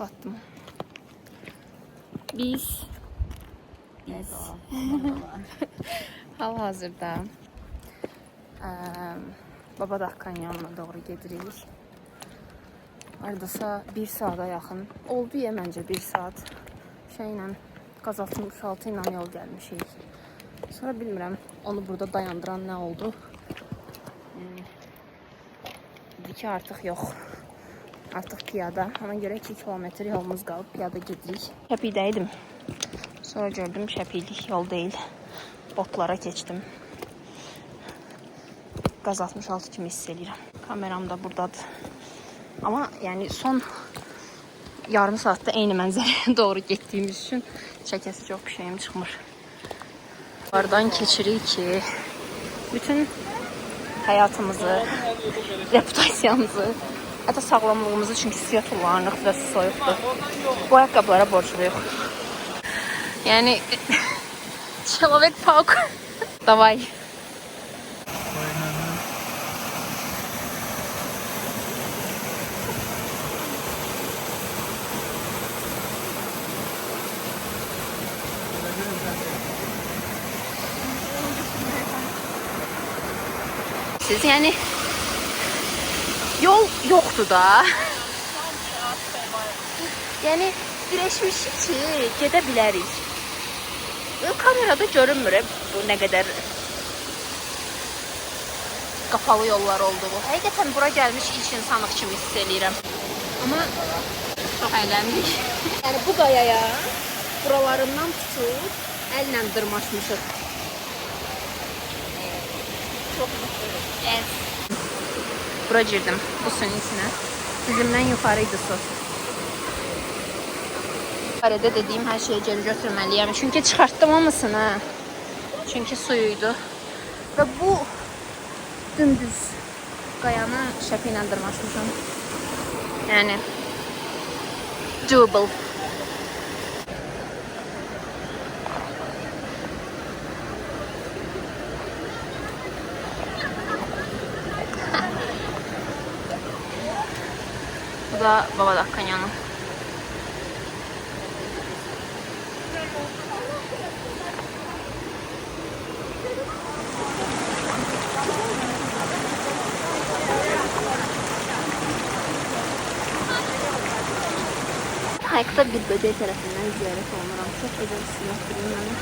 Fatdım. Biz hal-hazırda Babadak kanyonuna doğru gedirik. Hardasa 1 saata yaxın. Oldu ya məncə 1 saat. Şeylə Qaz66 ilə yol gəlmişik. Sonra bilmirəm onu burada dayandıran nə oldu. Dedi ki artıq yox. Artıq piyada. Ona görə 2 kilometr yolumuz qalıb. Piyada gedirik. Şəpidəydim. Sonra gördüm şəpiylik yol deyil. Botlara keçdim. Qaz 66 kimi hiss edirəm. Kameram da buradadır. Ama yani son yarım saatte eyni mənzərəyə doğru getdiyimiz üçün çəkəsi çox bir şeyim çıxmır. Oradan keçirik ki bütün həyatımızı, reputasiyamızı, hətta sağlamlığımızı, çünki suya tullanırıq və su soyuqdur. Bu ayaqqabılara borcluyuq. Yəni Человек паук. Давай. Siz yani yol yoktu da. Yani birleşmişik ki gedə bilərik. Kamerada görünmür bu ne kadar kapalı yollar olduğu. Həqiqətən bura gəlmiş ilk insanlıq kimi hiss edirəm. Amma çox əyləndik. Yəni bu qayaya buralarından tutub əllə dırmaşmışıq. Çok evet. Bura girdim bu suyun içine. Dizimdən yuxarıydı su. Arada dediğim her şeyi geri götürmeliyim. Çünkü çıkarttım hamısını. Çünkü suyuydu. Ve bu dümdüz qayanı şəpi ilə dırmaşmışam. Yani doable. Bu da Babadak kanyonu. Haykta bir böcek tarafından ziyaret olunuram. Çok özel hissediyorum.